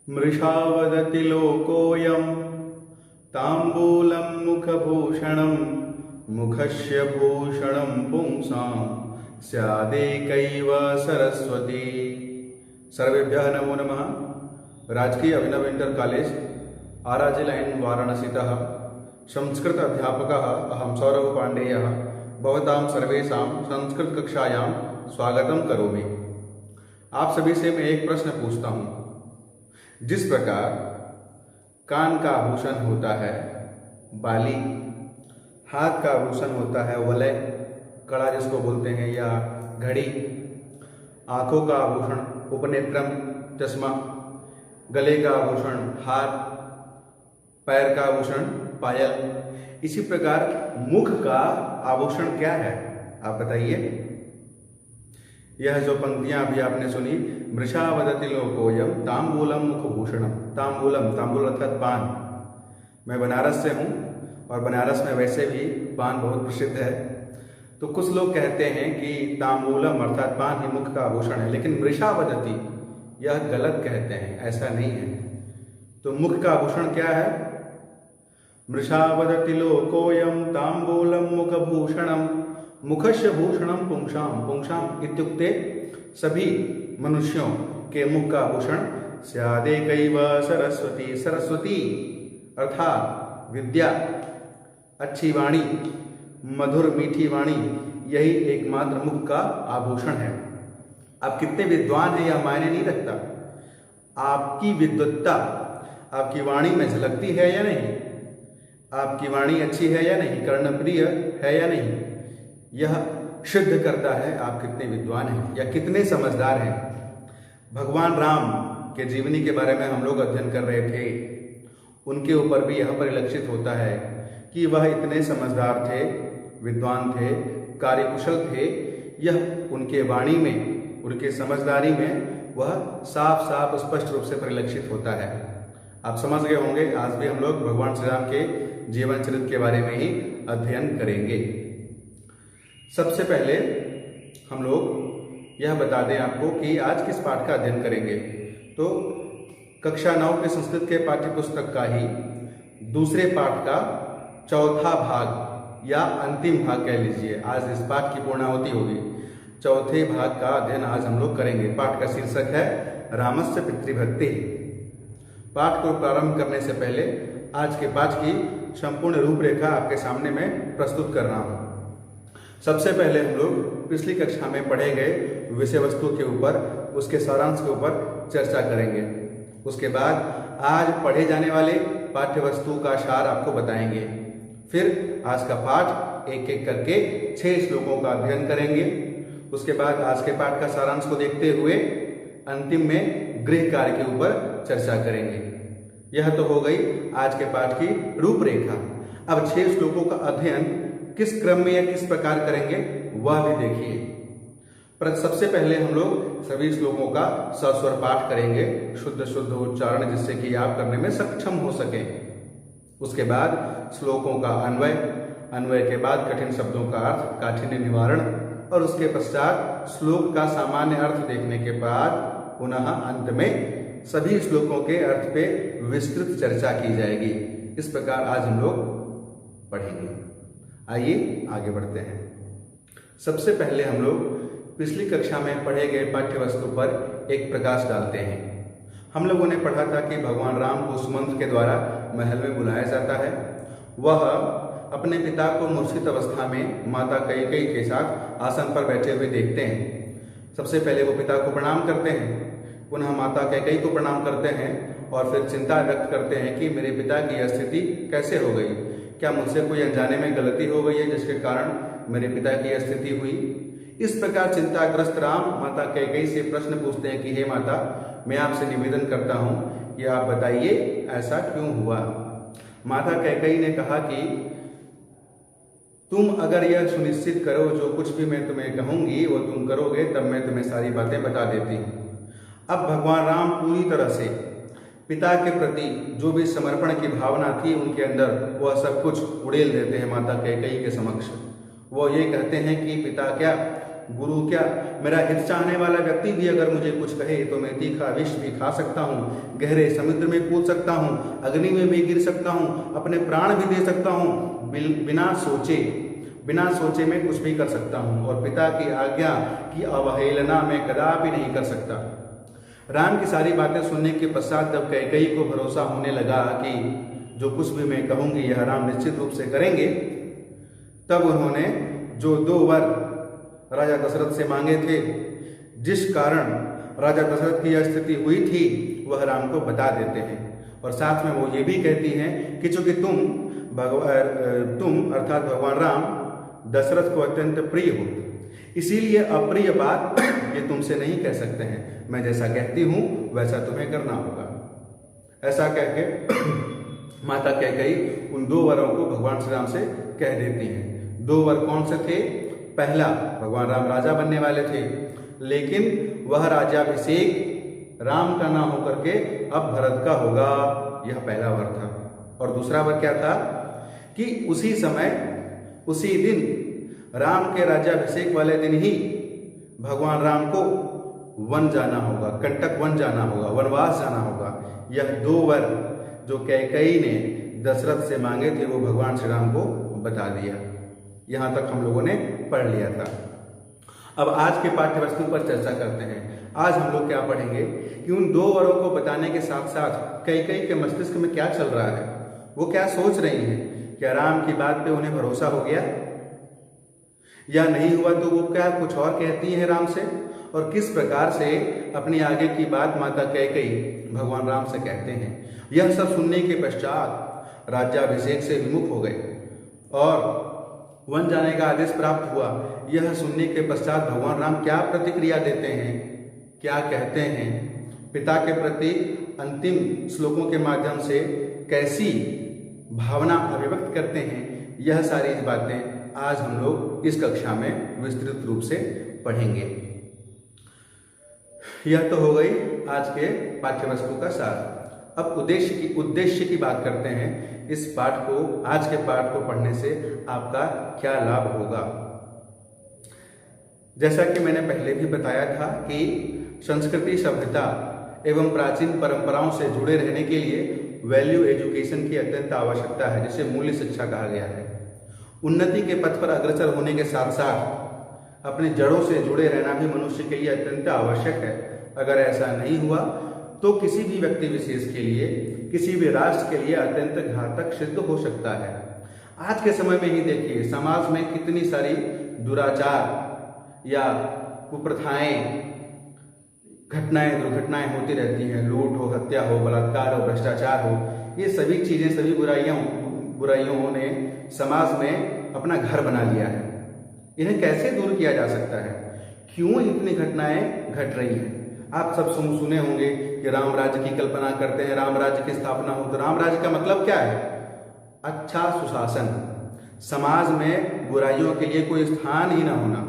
मृषा वदति लोकोऽयं ताम्बूलं मुखभूषणं मुखस्य भूषणं पुंसां स्यादेकैव सरस्वती। सर्वेभ्यः नमो नमः। राजकीय अभिनव इंटर कॉलेज आराजी लाइन वाराणसीतः संस्कृत अध्यापकः अहं सौरभ पाण्डेयः भवतां सर्वेषां संस्कृत कक्षायां स्वागतं करोमि। आप सभी से मैं एक प्रश्न पूछता हूँ। जिस प्रकार कान का आभूषण होता है बाली, हाथ का आभूषण होता है वलय, कड़ा जिसको बोलते हैं, या घड़ी, आंखों का आभूषण उपनेत्रम चश्मा, गले का आभूषण हार, पैर का आभूषण पायल, इसी प्रकार मुख का आभूषण क्या है आप बताइए। यह जो पंक्तियां अभी आपने सुनी, मृषा वदति लोकोऽयं ताम्बूलम मुखभूषणम। ताम्बूलम, ताम्बूल अर्थात पान। मैं बनारस से हूँ और बनारस में वैसे भी पान बहुत प्रसिद्ध है। तो कुछ लोग कहते हैं कि ताम्बूलम अर्थात पान ही मुख का आभूषण है, लेकिन मृषा वदति यह गलत कहते हैं, ऐसा नहीं है। तो मुख का आभूषण क्या है? मृषा वदति लोकोऽयं ताम्बूलम मुखभूषणम मुखस्य भूषणम पुंसां। पुंसां इत्युक्ते सभी मनुष्यों के मुख का आभूषण स्यादेकैव सरस्वती। सरस्वती अर्थात विद्या, अच्छी वाणी, मधुर मीठी वाणी, यही एकमात्र मुख का आभूषण है। आप कितने विद्वान हैं यह मायने नहीं रखता, आपकी विद्वत्ता आपकी वाणी में झलकती है या नहीं, आपकी वाणी अच्छी है या नहीं, कर्णप्रिय है या नहीं, यह सिद्ध करता है आप कितने विद्वान हैं या कितने समझदार हैं। भगवान राम के जीवनी के बारे में हम लोग अध्ययन कर रहे थे। उनके ऊपर भी यह परिलक्षित होता है कि वह इतने समझदार थे, विद्वान थे, कार्यकुशल थे। यह उनके वाणी में, उनके समझदारी में वह साफ साफ स्पष्ट रूप से परिलक्षित होता है। आप समझ गए होंगे। आज भी हम लोग भगवान श्री राम के जीवन चरित्र के बारे में ही अध्ययन करेंगे। सबसे पहले हम लोग यह बता दें आपको कि आज किस पाठ का अध्ययन करेंगे। तो कक्षा 9 के संस्कृत के पाठ्य पुस्तक का ही दूसरे पाठ का चौथा भाग या अंतिम भाग कह लीजिए, आज इस पाठ की पूर्णाहुति होगी। चौथे भाग का अध्ययन आज हम लोग करेंगे। पाठ का शीर्षक है रामस्य पितृभक्ति। पाठ को प्रारंभ करने से पहले आज के पाठ की संपूर्ण रूपरेखा आपके सामने मैं प्रस्तुत कर रहा हूँ। सबसे पहले हम लोग पिछली कक्षा में पढ़े गए विषय वस्तु के ऊपर, उसके सारांश के ऊपर चर्चा करेंगे। उसके बाद आज पढ़े जाने वाले पाठ्य वस्तु का सार आपको बताएंगे। फिर आज का पाठ एक एक करके 6 श्लोकों का अध्ययन करेंगे। उसके बाद आज के पाठ का सारांश को देखते हुए अंतिम में गृह कार्य के ऊपर चर्चा करेंगे। यह तो हो गई आज के पाठ की रूपरेखा। अब 6 श्लोकों का अध्ययन किस क्रम में या किस प्रकार करेंगे वह भी देखिए। सबसे पहले हम लोग सभी श्लोकों का सस्वर पाठ करेंगे, शुद्ध शुद्ध उच्चारण, जिससे कि आप करने में सक्षम हो सके। उसके बाद श्लोकों का अन्वय, अन्वय के बाद कठिन शब्दों का अर्थ, काठिन्य निवारण, और उसके पश्चात श्लोक का सामान्य अर्थ देखने के बाद पुनः अंत में सभी श्लोकों के अर्थ पे विस्तृत चर्चा की जाएगी। इस प्रकार आज हम लोग पढ़ेंगे। आइए आगे बढ़ते हैं। सबसे पहले हम लोग पिछली कक्षा में पढ़े गए पाठ्य वस्तु पर एक प्रकाश डालते हैं। हम लोगों ने पढ़ा था कि भगवान राम को सुमंत के द्वारा महल में बुलाया जाता है। वह अपने पिता को मूर्छित अवस्था में माता कैकेयी के साथ आसन पर बैठे हुए देखते हैं। सबसे पहले वो पिता को प्रणाम करते हैं, पुनः माता कैकेयी को प्रणाम करते हैं और फिर चिंता व्यक्त करते हैं कि मेरे पिता की यह स्थिति कैसे हो गई, क्या मुझसे कोई अनजाने में गलती हो गई है जिसके कारण मेरे पिता की यह स्थिति हुई। इस प्रकार चिंताग्रस्त राम माता कैकेयी से प्रश्न पूछते हैं कि हे माता, मैं आपसे निवेदन करता हूँ कि आप बताइए ऐसा क्यों हुआ। माता कैकेयी ने कहा कि तुम अगर यह सुनिश्चित करो जो कुछ भी मैं तुम्हें कहूंगी वो तुम करोगे, तब मैं तुम्हें सारी बातें बता देती हूँ। अब भगवान राम पूरी तरह से पिता के प्रति जो भी समर्पण की भावना थी उनके अंदर, वह सब कुछ उड़ेल देते हैं माता कैकेयी के समक्ष। वो ये कहते हैं कि पिता क्या गुरु क्या, मेरा हित चाहने वाला व्यक्ति भी अगर मुझे कुछ कहे तो मैं तीखा विष भी खा सकता हूँ, गहरे समुद्र में कूद सकता हूँ, अग्नि में भी गिर सकता हूँ, अपने प्राण भी दे सकता हूँ, बिना सोचे मैं कुछ भी कर सकता हूँ, और पिता की आज्ञा की अवहेलना मैं कदापि नहीं कर सकता। राम की सारी बातें सुनने के पश्चात जब कैकेयी को भरोसा होने लगा कि जो कुछ भी मैं कहूँगी यह राम निश्चित रूप से करेंगे, तब उन्होंने जो 2 वर राजा दशरथ से मांगे थे, जिस कारण राजा दशरथ की यह स्थिति हुई थी, वह राम को बता देते हैं। और साथ में वो ये भी कहती हैं कि चूंकि तुम अर्थात भगवान राम दशरथ को अत्यंत प्रिय हो, इसीलिए अप्रिय बात ये तुमसे नहीं कह सकते हैं। मैं जैसा कहती हूँ वैसा तुम्हें करना होगा। ऐसा कह के माता कैकेयी उन 2 वरों को भगवान श्री राम से कह देती हैं। 2 वर कौन से थे? पहला, भगवान राम राजा बनने वाले थे, लेकिन वह राज्याभिषेक राम का ना होकर के अब भरत का होगा, यह पहला वर था। और दूसरा वर क्या था कि उसी समय उसी दिन राम के राज्याभिषेक वाले दिन ही भगवान राम को वन जाना होगा, कंटक वन जाना होगा, वनवास जाना होगा। यह 2 वर जो कैकेयी ने दशरथ से मांगे थे वो भगवान श्री राम को बता दिया। यहाँ तक हम लोगों ने पढ़ लिया था। अब आज के पाठ्य वस्तु पर चर्चा करते हैं। आज हम लोग क्या पढ़ेंगे कि उन 2 वरों को बताने के साथ साथ कैकेयी के मस्तिष्क में क्या चल रहा है, वो क्या सोच रही हैं। क्या राम की बात पे उन्हें भरोसा हो गया या नहीं हुआ, तो वो क्या कुछ और कहती हैं राम से, और किस प्रकार से अपनी आगे की बात माता कैकेयी भगवान राम से कहते हैं। यह सब सुनने के पश्चात राज्याभिषेक से विमुख हो गए और वन जाने का आदेश प्राप्त हुआ। यह सुनने के पश्चात भगवान राम क्या प्रतिक्रिया देते हैं, क्या कहते हैं, पिता के प्रति अंतिम श्लोकों के माध्यम से कैसी भावना अभिव्यक्त करते हैं, यह सारी बातें आज हम लोग इस कक्षा में विस्तृत रूप से पढ़ेंगे। यह तो हो गई आज के पाठ्यवस्तु का सार। अब उद्देश्य की बात करते हैं। इस पाठ को, आज के पाठ को पढ़ने से आपका क्या लाभ होगा। जैसा कि मैंने पहले भी बताया था कि संस्कृति, सभ्यता एवं प्राचीन परंपराओं से जुड़े रहने के लिए वैल्यू एजुकेशन की अत्यंत आवश्यकता है, जिसे मूल्य शिक्षा कहा गया है। उन्नति के पथ पर अग्रसर होने के साथ साथ अपनी जड़ों से जुड़े रहना भी मनुष्य के लिए अत्यंत आवश्यक है। अगर ऐसा नहीं हुआ तो किसी भी व्यक्ति विशेष के लिए, किसी भी राष्ट्र के लिए अत्यंत घातक सिद्ध हो सकता है। आज के समय में ही देखिए, समाज में कितनी सारी दुराचार या कुप्रथाएं, घटनाएं, दुर्घटनाएं होती रहती हैं। लूट हो, हत्या हो, बलात्कार हो, भ्रष्टाचार हो, ये सभी चीजें, सभी बुराइयों ने समाज में अपना घर बना लिया है। इन्हें कैसे दूर किया जा सकता है? क्यों इतनी घटनाएं घट रही हैं? आप सब सुने होंगे कि राम राज्य की कल्पना करते हैं, राम राज्य की स्थापना हो। तो राम राज्य का मतलब क्या है? अच्छा सुशासन, समाज में बुराइयों के लिए कोई स्थान ही ना होना।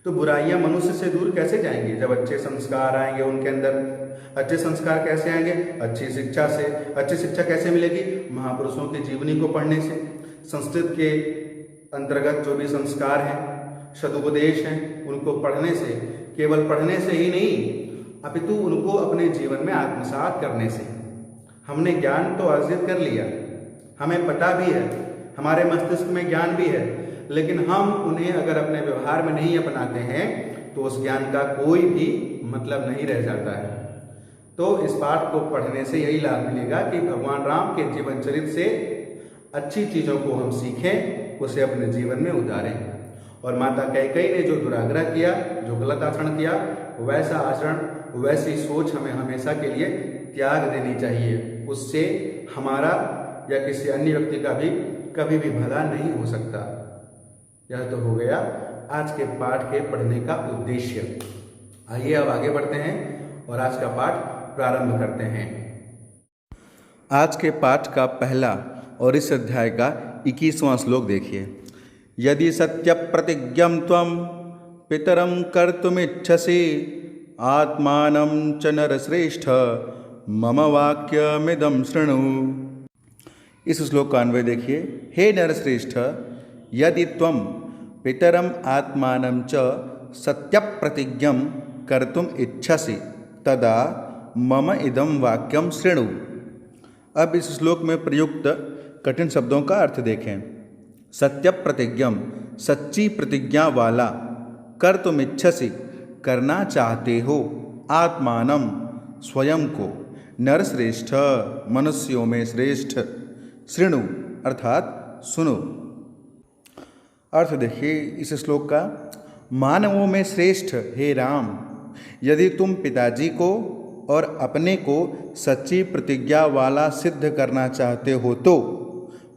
तो बुराइयां मनुष्य से दूर कैसे जाएंगी? जब अच्छे संस्कार आएंगे उनके अंदर। अच्छे संस्कार कैसे आएंगे? अच्छी शिक्षा से। अच्छी शिक्षा कैसे मिलेगी? महापुरुषों की जीवनी को पढ़ने से। संस्कृत के अंतर्गत जो भी संस्कार हैं, सदुपदेश हैं, उनको पढ़ने से, केवल पढ़ने से ही नहीं अपितु उनको अपने जीवन में आत्मसात करने से। हमने ज्ञान तो अर्जित कर लिया, हमें पता भी है, हमारे मस्तिष्क में ज्ञान भी है, लेकिन हम उन्हें अगर अपने व्यवहार में नहीं अपनाते हैं तो उस ज्ञान का कोई भी मतलब नहीं रह जाता है। तो इस पाठ को पढ़ने से यही लाभ मिलेगा कि भगवान राम के जीवन चरित्र से अच्छी चीज़ों को हम सीखें, उसे अपने जीवन में उतारें। और माता कैकेयी ने जो दुराग्रह किया, जो गलत आचरण किया, वैसा आचरण, वैसी सोच हमें हमेशा के लिए त्याग देनी चाहिए। उससे हमारा या किसी अन्य व्यक्ति का भी कभी भी भला नहीं हो सकता। यह तो हो गया आज के पाठ के पढ़ने का उद्देश्य। आइए अब आगे बढ़ते हैं और आज का पाठ प्रारंभ करते हैं। आज के पाठ का पहला और इस अध्याय का 21वां श्लोक देखिए। यदि सत्य प्रतिज्ञं त्वं पितरं कर्तुमिच्छसि आत्मानं च नरश्रेष्ठ मम वाक्यमिदं शृणु। इस श्लोक का अन्वय देखिए। हे नरश्रेष्ठ, यदि तुम पितरम आत्मानं च सत्यप्रतिज्ञं कर्तुम इच्छसि तदा मम इदं वाक्यम शृणु। अब इस श्लोक में प्रयुक्त कठिन शब्दों का अर्थ देखें। सत्य प्रतिज्ञम, सच्ची प्रतिज्ञा वाला, कर तुम इच्छसि, करना चाहते हो, आत्मानम, स्वयं को, नरश्रेष्ठ, मनुष्यों में श्रेष्ठ, शृणु अर्थात सुनो। अर्थ देखिए इस श्लोक का। मानवों में श्रेष्ठ हे राम, यदि तुम पिताजी को और अपने को सच्ची प्रतिज्ञा वाला सिद्ध करना चाहते हो तो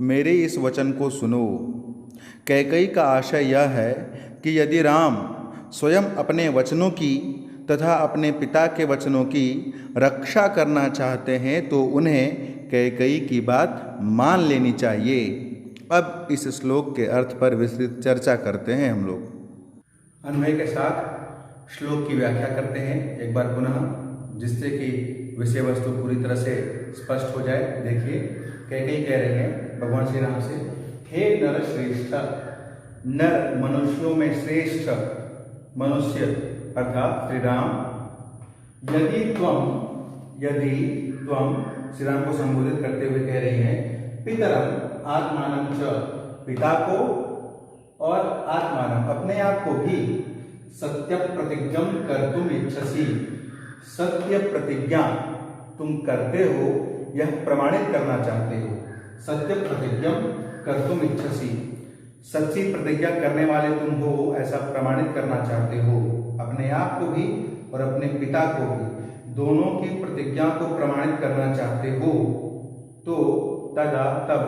मेरे इस वचन को सुनो। कैकेयी का आशय यह है कि यदि राम स्वयं अपने वचनों की तथा अपने पिता के वचनों की रक्षा करना चाहते हैं तो उन्हें कैकेयी की बात मान लेनी चाहिए। अब इस श्लोक के अर्थ पर विस्तृत चर्चा करते हैं हम लोग। अन्वय के साथ श्लोक की व्याख्या करते हैं एक बार पुनः, जिससे कि विषय वस्तु पूरी तरह से स्पष्ट हो जाए। देखिए कैकेयी कह रहे हैं भगवान श्री राम से, हे नर श्रेष्ठ, नर मनुष्यों में श्रेष्ठ मनुष्य अर्थात श्री राम, यदि तुम श्री राम को संबोधित करते हुए कह रही हैं, पितरम आत्मानं च, पिता को और आत्मानं अपने आप को भी, सत्य प्रतिज्ञम कर्तुम इच्छसि, सत्य प्रतिज्ञा तुम करते हो, यह प्रमाणित करना चाहते हो। सत्य प्रतिज्ञम कर्तुम इच्छसि, सच्ची प्रतिज्ञा करने वाले तुम हो ऐसा प्रमाणित करना चाहते हो, अपने आप को भी और अपने पिता को भी, दोनों की प्रतिज्ञा को प्रमाणित करना चाहते हो तो तदा तब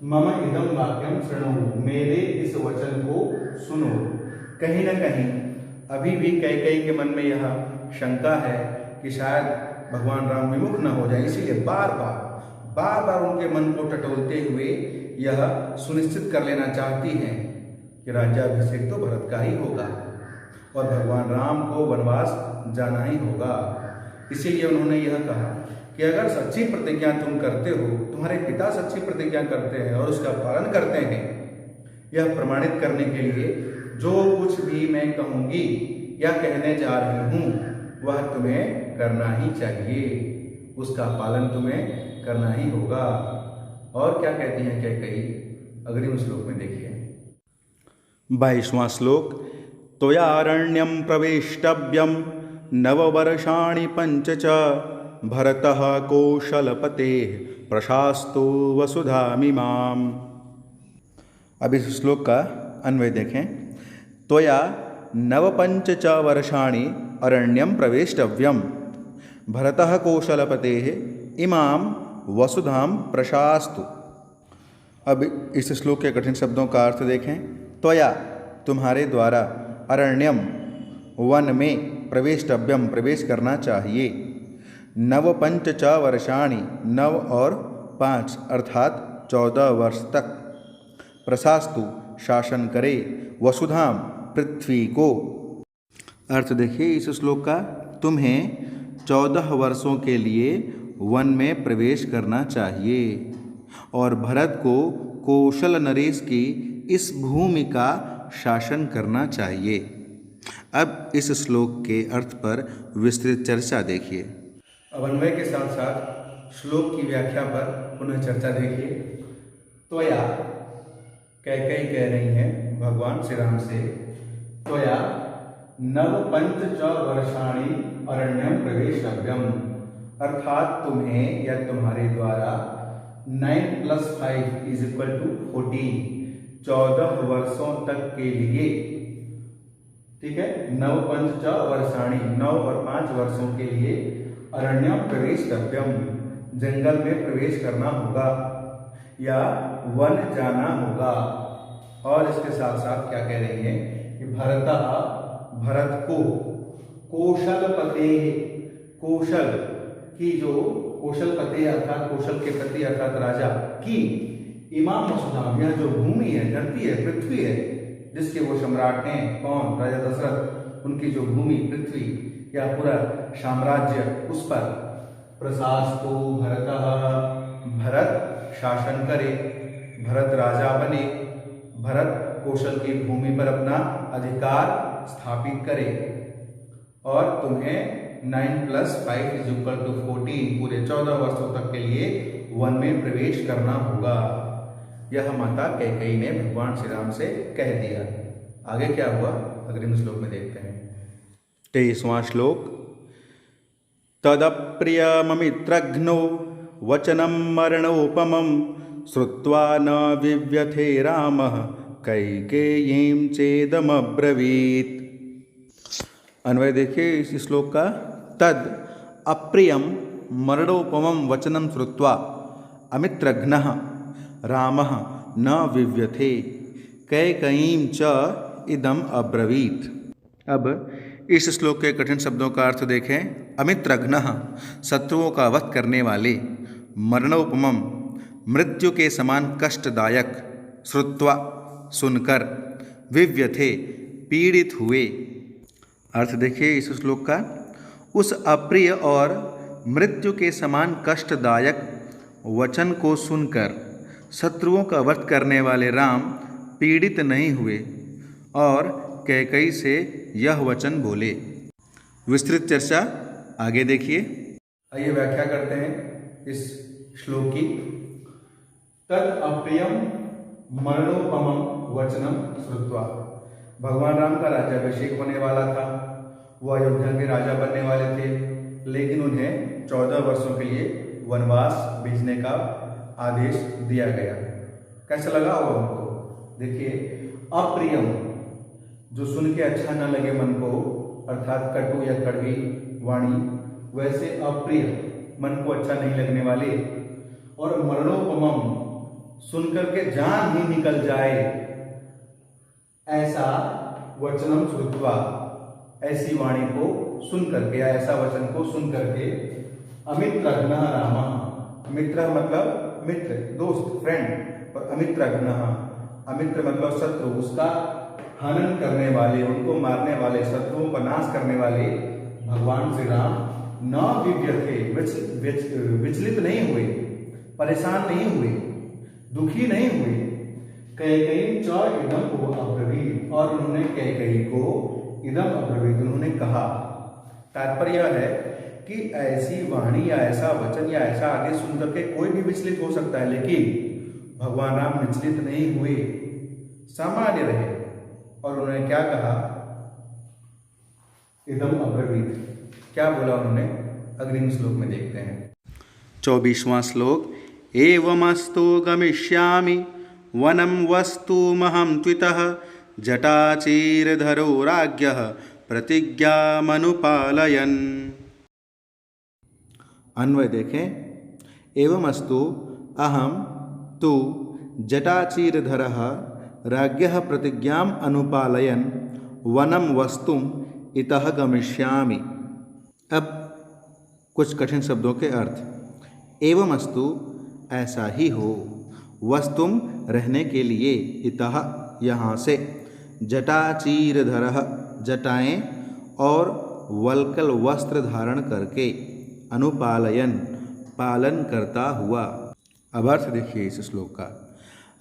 मम इदं वाक्यम शृणु, मेरे इस वचन को सुनो। कहीं न कहीं अभी भी कैकेयी के मन में यह शंका है कि शायद भगवान राम विमुख न हो जाए, इसीलिए बार बार उनके मन को टटोलते हुए यह सुनिश्चित कर लेना चाहती हैं कि राज्याभिषेक तो भरत का ही होगा और भगवान राम को वनवास जाना ही होगा। इसीलिए उन्होंने यह कहा कि अगर सच्ची प्रतिज्ञा तुम करते हो, तुम्हारे पिता सच्ची प्रतिज्ञा करते हैं और उसका पालन करते हैं, यह प्रमाणित करने के लिए जो कुछ भी मैं कहूँगी या कहने जा रही हूँ वह तुम्हें करना ही चाहिए, उसका पालन तुम्हें करना ही होगा। और क्या कहती हैं कैकेयी, अग्रिम श्लोक में देखिए 22वां श्लोक। त्वयारण्यं प्रवेष्टव्यं नववर्षाणि पञ्च च, भरतः कौशलपतेः प्रशास्तो वसुधामिमाम्। अब इस श्लोक का अन्वय देखें। त्वया नवपञ्च च वर्षाणि अरण्यं प्रवेष्टव्यं, भरतः कौशलपतेः इमां वसुधां प्रशास्तु। अब इस श्लोक के कठिन शब्दों का अर्थ देखें। त्वया तुम्हारे द्वारा, अरण्यम वन में, प्रवेष्टव्यम प्रवेश करना चाहिए, नवपंच च वर्षाणि नव और 5 अर्थात 14 वर्ष तक, प्रशास्तु शासन करे, वसुधाम पृथ्वी को। अर्थ देखिए इस श्लोक का, तुम्हें 14 वर्षों के लिए वन में प्रवेश करना चाहिए और भरत को कौशल नरेश की इस भूमि का शासन करना चाहिए। अब इस श्लोक के अर्थ पर विस्तृत चर्चा देखिए। अब अन्वय के साथ साथ श्लोक की व्याख्या पर पुनः चर्चा देखिए। त्वया कैकेयी कह रही हैं भगवान श्री राम से, त्वया नवपंच च वर्षाणि अरण्यम प्रवेशव्यम, अर्थात तुम्हें या तुम्हारे द्वारा 9 + 5 = 14, 14 वर्षों तक के लिए, ठीक है, नवपंच च वर्षाणि 9 और 5 वर्षों के लिए, अरण्यम प्रवेशव्यम जंगल में प्रवेश करना होगा या वन जाना होगा। और इसके साथ साथ क्या कह रही है कि भरत को कौशलपते, कौशल की जो कौशलपते अर्थात कौशल के प्रति अर्थात राजा की, इमाम वसुधाम यह जो भूमि है, धरती है, पृथ्वी है, जिसके वो सम्राट हैं, कौन, राजा दशरथ, उनकी जो भूमि पृथ्वी या पूरा साम्राज्य, उस पर प्रशास्तो भरतः, भरत शासन करे, भरत राजा बने, भरत कौशल की भूमि पर अपना अधिकार स्थापित करे और तुम्हें 9 + 5 = 14 पूरे 14 वर्षों तक के लिए वन में प्रवेश करना होगा। यह माता कैकेयी ने भगवान श्री राम से कह दिया। आगे क्या हुआ अग्रिम श्लोक में देखते हैं। 23वां श्लोक। तदप्रियममित्रघ्नो वचनं मरणोपमं श्रुत्वा न विव्यथे रामः कैकेयीं चेदमब्रवीत्। अन्वय देखिए इस श्लोक का। तद अप्रियम मरणोपमं वचनं श्रुत्वा अमित्रघ्नः रामः न विव्यथे कैकेयीं च इदम अब्रवीत्। अब इस श्लोक के कठिन शब्दों का अर्थ देखें। अमित्रघ्नः शत्रुओं का वध करने वाले, मरणोपमं मृत्यु के समान कष्टदायक, श्रुत्वा सुनकर, विव्यथे पीड़ित हुए। अर्थ देखिए इस श्लोक का। उस अप्रिय और मृत्यु के समान कष्टदायक वचन को सुनकर शत्रुओं का वध करने वाले राम पीड़ित नहीं हुए और कैकेयी से यह वचन बोले। विस्तृत चर्चा आगे देखिए। आइए व्याख्या करते हैं इस श्लोक की। तद अप्रियम मरणोपमं वचनम श्रुत्वा। भगवान राम का राज्याभिषेक होने वाला था। वो अयोध्या के राजा बनने वाले थे, लेकिन उन्हें 14 वर्षों के लिए वनवास भेजने का आदेश दिया गया। कैसा लगा होगा उनको? देखिए, अप्रियम जो सुन के अच्छा न लगे मन को, अर्थात कटु या कड़वी वाणी, वैसे अप्रिय मन को अच्छा नहीं लगने वाले, और मरणोपमम सुनकर के जान ही निकल जाए ऐसा वचनम श्रुत्वा, ऐसी वाणी को सुन करके या ऐसा वचन को सुन करके अमित्रघ्नः रामः। मित्र मतलब मित्र, दोस्त, फ्रेंड, और अमित्रघ्नः, अमित्र मतलब शत्रु, उसका हनन करने वाले, उनको मारने वाले, शत्रुओं का नाश करने वाले भगवान श्री राम न विव्यथे, विचलित नहीं हुए, परेशान नहीं हुए, दुखी नहीं हुए। कैकेयी च इदम अब्रवीत्, और उन्होंने कैकेयी को इदम अब्रवीत्, उन्होंने कहा। तात्पर्य है कि ऐसी वाणी या ऐसा वचन या ऐसा आदेश सुनकर के कोई भी विचलित हो सकता है, लेकिन भगवान राम विचलित नहीं हुए, सामान्य रहे, और उन्होंने क्या कहा? इदम अब्रवीत्। क्या बोला उन्होंने? अग्रिम श्लोक में देखते हैं। 24वां श्लोक। एवमस्तु गमिष्यामि वनं वस्तुमहं त्वितः जटाचीरधरो राज्ञः प्रतिज्ञामनुपालयन्। अन्वय देखें। एवमस्तु अहं तु जटाचीरधरः राज्ञः प्रतिज्ञाम् अनुपालयन् वनं वस्तुम इतः गमिष्यामि। अब कुछ कठिन शब्दों के अर्थ। एवमस्तु ऐसा ही हो, वस्तुम रहने के लिए, इतः यहाँ से, जटाचीरधरः जटाएं और वल्कल वस्त्र धारण करके, अनुपालयन पालन करता हुआ। अब अर्थ देखिए इस श्लोक का।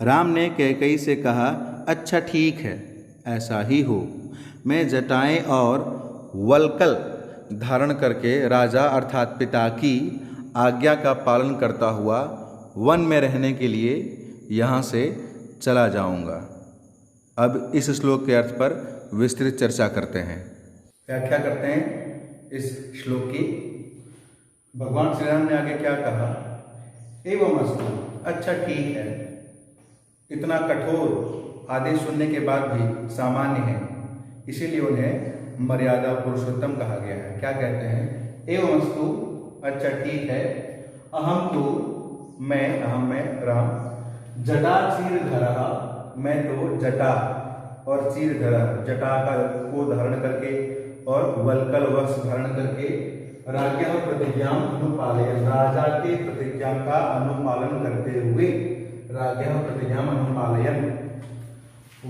राम ने कैकेयी से कहा, अच्छा ठीक है, ऐसा ही हो, मैं जटाएं और वल्कल धारण करके राजा अर्थात पिता की आज्ञा का पालन करता हुआ वन में रहने के लिए यहाँ से चला जाऊँगा। अब इस श्लोक के अर्थ पर विस्तृत चर्चा करते हैं, व्याख्या करते हैं इस श्लोक की। भगवान श्री राम ने आगे क्या कहा? एवमस्तु, अच्छा ठीक है। इतना कठोर आदेश सुनने के बाद भी सामान्य है, इसीलिए उन्हें मर्यादा पुरुषोत्तम कहा गया है। क्या कहते हैं? एवमस्तु, अच्छा ठीक है। अहम तो मैं, अहम में राम, जटा चीरधरः, मैं तो जटा और चीरधरः जटा का को धारण करके और वल्कल वस्त्र धारण करके राज्ञ प्रतिज्ञा अनुपालयन्, राजा के प्रतिज्ञा का अनुपालन करते हुए, राज्ञ प्रतिज्ञा अनुपालयन्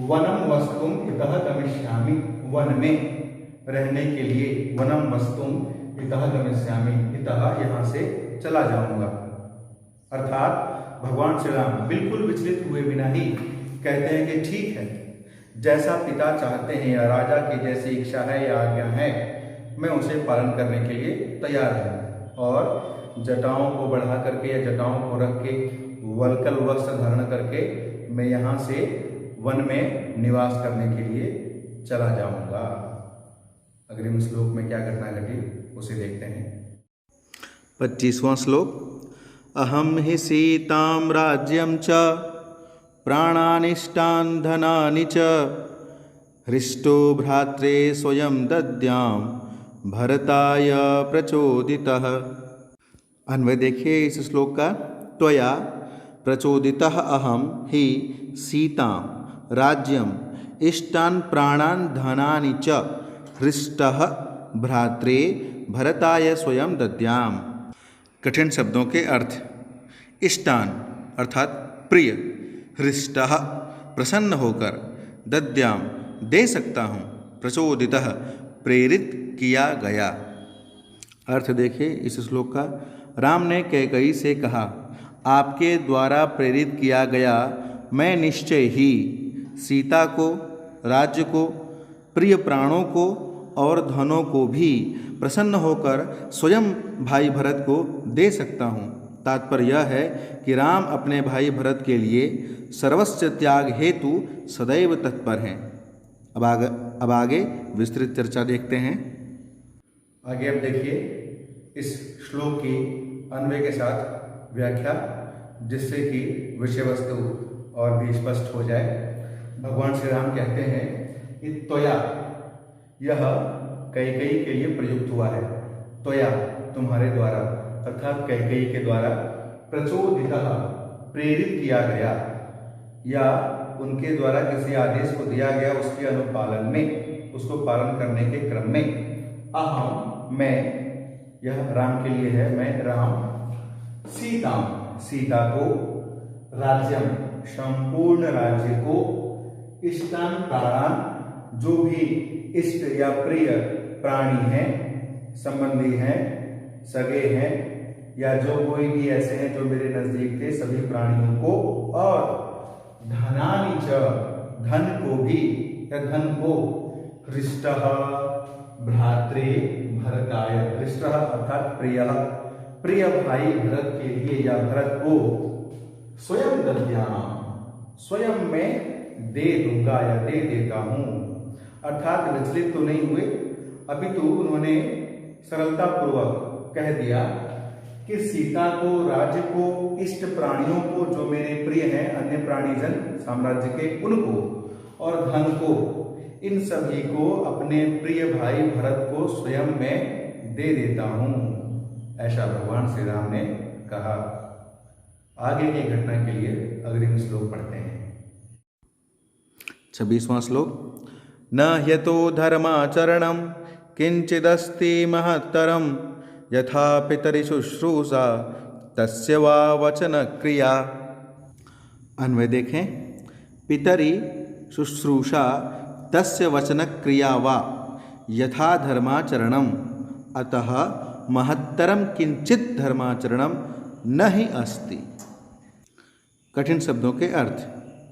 वनम वस्तुम इतः गमिष्यामि, वन में रहने के लिए, वनम वस्तुम इतः गमिष्यामि, इतः यहाँ से चला जाऊंगा। अर्थात भगवान श्री राम बिल्कुल विचलित हुए बिना ही कहते हैं कि ठीक है, जैसा पिता चाहते हैं या राजा की जैसी इच्छा है या आज्ञा है, मैं उसे पालन करने के लिए तैयार हूँ। और जटाओं को बढ़ा करके या जटाओं को रख के वल्कल वस्त्र धारण करके मैं यहाँ से वन में निवास करने के लिए चला जाऊंगा। अग्रिम श्लोक में क्या घटना घटी उसे देखते हैं। 25वां श्लोक। अहम हि सीतां राज्यं च प्राणानिष्टान् धनानि च हृष्टो भ्रात्रे स्वयं दद्यां भरताय प्रचोदितः। अन्वय देखिए इस श्लोक का। त्वया प्रचोदितः अहम हि सीतां राज्यं इष्टान् प्राणान् धनानि च हृष्टः भ्रात्रे भरताय स्वयं दद्याम। कठिन शब्दों के अर्थ। इष्टान अर्थात प्रिय, हृष्टः प्रसन्न होकर, दद्याम दे सकता हूँ, प्रचोदितः प्रेरित किया गया। अर्थ देखिए इस श्लोक का। राम ने कैकेयी से कहा, आपके द्वारा प्रेरित किया गया मैं निश्चय ही सीता को, राज्य को, प्रिय प्राणों को और धनों को भी प्रसन्न होकर स्वयं भाई भरत को दे सकता हूँ। तात्पर्य यह है कि राम अपने भाई भरत के लिए सर्वस्व त्याग हेतु सदैव तत्पर हैं। अब आगे विस्तृत चर्चा देखते हैं। आगे अब देखिए इस श्लोक की अन्वय के साथ व्याख्या, जिससे कि विषय वस्तु और भी स्पष्ट हो जाए। भगवान श्री राम कहते हैं कि त्वया, यह कैकेयी के लिए प्रयुक्त हुआ है। त्वया तुम्हारे द्वारा, अर्थात कैकेयी के द्वारा, प्रचोदितः प्रेरित किया गया या उनके द्वारा किसी आदेश को दिया गया, उसके अनुपालन में, उसको पालन करने के क्रम में, अहम मैं, यह राम के लिए है, मैं राम, सीता, सीता को, राज्यम संपूर्ण राज्य को, इष्टान प्राणान जो भी इष्ट या प्रिय प्राणी हैं, संबंधी हैं, सगे हैं या जो कोई भी ऐसे हैं जो मेरे नजदीक थे, सभी प्राणियों को, और धनानि च धन को भी या धन को, हृष्टः भ्रात्रे भरताय, हृष्टः अर्थात प्रिय, प्रिय भाई भरत के लिए या भरत को, स्वयं दद्याम स्वयं मैं दे दूंगा या दे देता हूं। अर्थात विचलित तो नहीं हुए, अपितु उन्होंने सरलता पूर्वक कह दिया कि सीता को, राज्य को, इष्ट प्राणियों को जो मेरे प्रिय हैं, अन्य प्राणीजन साम्राज्य के, उनको, और धन को, इन सभी को अपने प्रिय भाई भरत को स्वयं मैं दे देता हूं। ऐसा भगवान श्री राम ने कहा। आगे की घटना के लिए अग्रिम श्लोक पढ़ते हैं। 26वां श्लोक। न ह्यतो धर्माचरणं किंचिदस्ति महत्तरं यथा पितरि शुश्रूषा तस्य वा वचन क्रिया। अन्वय देखें। पितरि शुश्रूषा तस्य वचन क्रिया वा यथा धर्माचरणम अतः महत्तरम किंचित धर्माचरणम न ही अस्ति। कठिन शब्दों के अर्थ।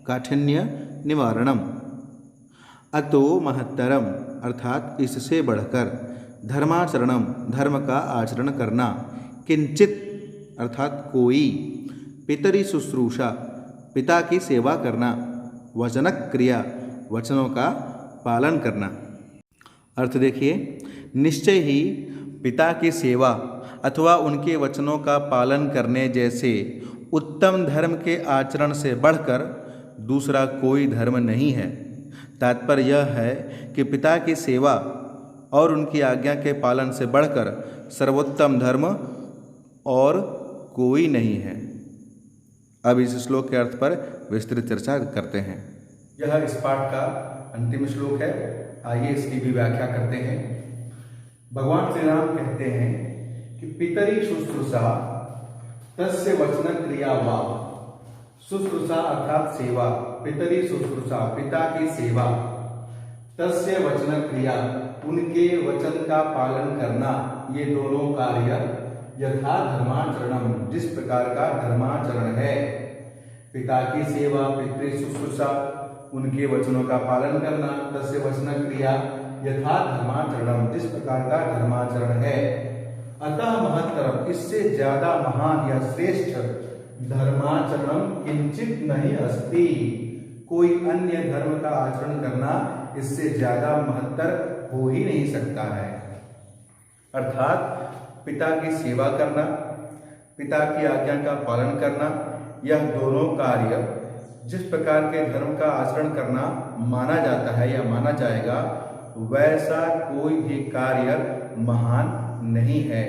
काठिन्य निवारणम। अतो महत्तरम अर्थात इससे बढ़कर, धर्माचरणम धर्म का आचरण करना, किंचित अर्थात कोई, पितरि शुश्रूषा पिता की सेवा करना, वचनक क्रिया वचनों का पालन करना। अर्थ देखिए। निश्चय ही पिता की सेवा अथवा उनके वचनों का पालन करने जैसे उत्तम धर्म के आचरण से बढ़कर दूसरा कोई धर्म नहीं है। तात्पर्य यह है कि पिता की सेवा और उनकी आज्ञा के पालन से बढ़कर सर्वोत्तम धर्म और कोई नहीं है। अब इस श्लोक के अर्थ पर विस्तृत चर्चा करते हैं। यह इस पाठ का अंतिम श्लोक है। आइए इसकी भी व्याख्या करते हैं। भगवान श्री राम कहते हैं कि पितरि शुश्रूषा तस्य वचन क्रिया वा। शुश्रूषा अर्थात सेवा, पितरि शुश्रूषा पिता की सेवा, तस्य वचन क्रिया उनके वचन का पालन करना, ये दोनों कार्य यथा धर्माचरणम जिस प्रकार का धर्माचरण है, पिता की सेवा, पितृ शुश्रूषा, उनके वचनों का पालन करना, तस्य वचन क्रिया यथा धर्माचरणम, जिस प्रकार का धर्माचरण है। अतः महत्तरम, इससे ज्यादा महान या श्रेष्ठ धर्माचरणम किंचित नहीं अस्ति, कोई अन्य धर्म का आचरण करना इससे ज्यादा महत्तर हो ही नहीं सकता है। अर्थात पिता की सेवा करना, पिता की आज्ञा का पालन करना, यह दोनों कार्य जिस प्रकार के धर्म का आचरण करना माना जाता है या माना जाएगा, वैसा कोई भी कार्य महान नहीं है।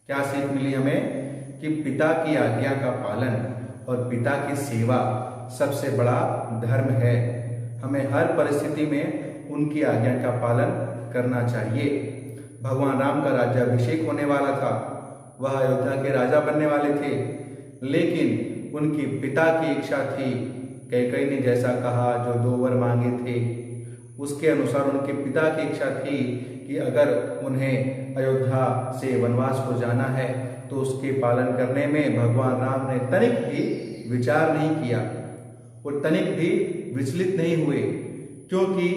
क्या सीख मिली हमें? कि पिता की आज्ञा का पालन और पिता की सेवा सबसे बड़ा धर्म है। हमें हर परिस्थिति में उनकी आज्ञा का पालन करना चाहिए। भगवान राम का राज्याभिषेक होने वाला था, वह अयोध्या के राजा बनने वाले थे, लेकिन उनकी पिता की इच्छा थी, कैकेयी ने जैसा कहा, जो 2 वर मांगे थे, उसके अनुसार उनके पिता की इच्छा थी कि अगर उन्हें अयोध्या से वनवास को जाना है तो उसके पालन करने में भगवान राम ने तनिक भी विचार नहीं किया और तनिक भी विचलित नहीं हुए, क्योंकि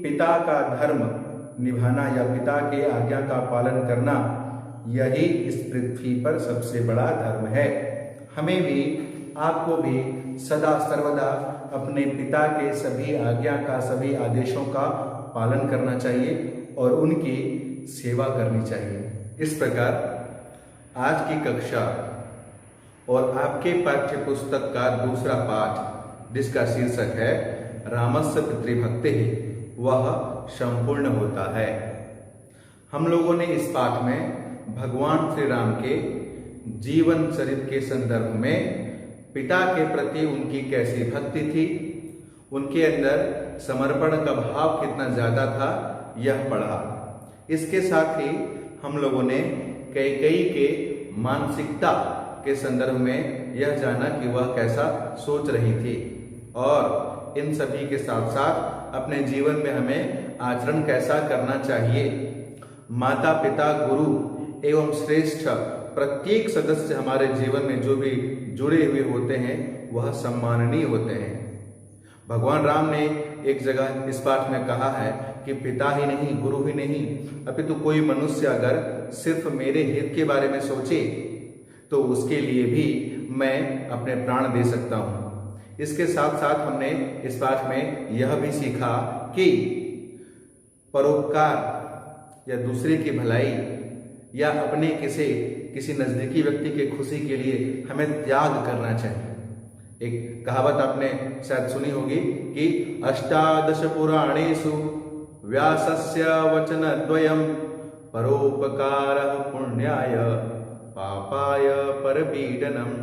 पिता का धर्म निभाना या पिता के आज्ञा का पालन करना, यही इस पृथ्वी पर सबसे बड़ा धर्म है। हमें भी, आपको भी सदा सर्वदा अपने पिता के सभी आज्ञा का, सभी आदेशों का पालन करना चाहिए और उनकी सेवा करनी चाहिए। इस प्रकार आज की कक्षा और आपके पाठ्य पुस्तक का दूसरा पाठ, जिसका शीर्षक है रामस्य पितृभक्तिः, वह संपूर्ण होता है। हम लोगों ने इस पाठ में भगवान श्री राम के जीवन चरित्र के संदर्भ में पिता के प्रति उनकी कैसी भक्ति थी, उनके अंदर समर्पण का भाव कितना ज्यादा था, यह पढ़ा। इसके साथ ही हम लोगों ने कैकेयी के मानसिकता के संदर्भ में यह जाना कि वह कैसा सोच रही थी, और इन सभी के साथ साथ अपने जीवन में हमें आचरण कैसा करना चाहिए। माता पिता गुरु एवं श्रेष्ठ प्रत्येक सदस्य हमारे जीवन में जो भी जुड़े हुए होते हैं वह सम्माननीय होते हैं। भगवान राम ने एक जगह इस पाठ में कहा है कि पिता ही नहीं, गुरु ही नहीं, अपितु कोई मनुष्य अगर सिर्फ मेरे हित के बारे में सोचे तो उसके लिए भी मैं अपने प्राण दे सकता हूँ। इसके साथ साथ हमने इस पाठ में यह भी सीखा कि परोपकार या दूसरे की भलाई या अपने किसी नजदीकी व्यक्ति के खुशी के लिए हमें त्याग करना चाहिए। एक कहावत आपने शायद सुनी होगी कि अष्टादश पुराणेषु व्यासस्य वचनद्वयम् परोपकारः पुण्याय पापाय परपीडनम्।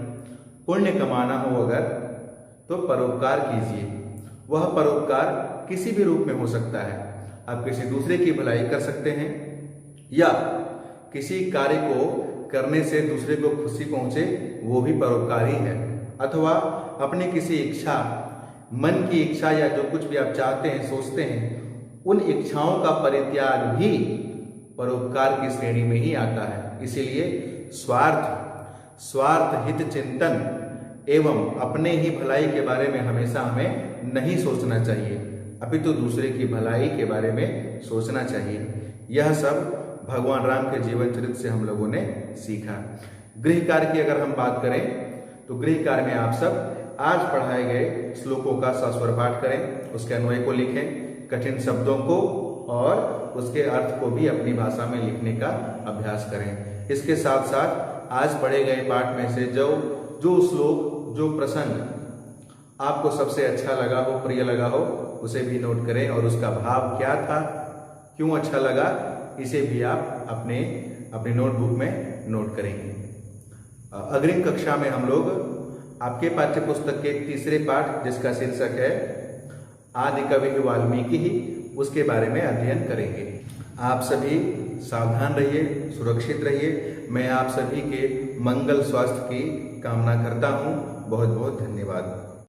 पुण्य कमाना हो अगर तो परोपकार कीजिए। वह परोपकार किसी भी रूप में हो सकता है। आप किसी दूसरे की भलाई कर सकते हैं या किसी कार्य को करने से दूसरे को खुशी पहुंचे, वो भी परोपकार ही है। अथवा अपनी किसी इच्छा, मन की इच्छा या जो कुछ भी आप चाहते हैं, सोचते हैं, उन इच्छाओं का परित्याग भी परोपकार की श्रेणी में ही आता है। इसीलिए स्वार्थ हित चिंतन एवं अपने ही भलाई के बारे में हमेशा हमें नहीं सोचना चाहिए, अपितु दूसरे की भलाई के बारे में सोचना चाहिए। यह सब भगवान राम के जीवन चरित्र से हम लोगों ने सीखा। गृह कार्य की अगर हम बात करें तो गृह कार्य में आप सब आज पढ़ाए गए श्लोकों का सस्वर पाठ करें, उसके अन्वय को लिखें, कठिन शब्दों को और उसके अर्थ को भी अपनी भाषा में लिखने का अभ्यास करें। इसके साथ साथ आज पढ़े गए पाठ में से जो श्लोक, जो प्रसंग आपको सबसे अच्छा लगा हो, प्रिय लगा हो, उसे भी नोट करें और उसका भाव क्या था, क्यों अच्छा लगा, इसे भी आप अपने नोटबुक में नोट करेंगे। अग्रिम कक्षा में हम लोग आपके पाठ्य पुस्तक के तीसरे पाठ, जिसका शीर्षक है आदि कवि वाल्मीकि ही, उसके बारे में अध्ययन करेंगे। आप सभी सावधान रहिए, सुरक्षित रहिए। मैं आप सभी के मंगल स्वास्थ्य की कामना करता हूँ। बहुत बहुत धन्यवाद।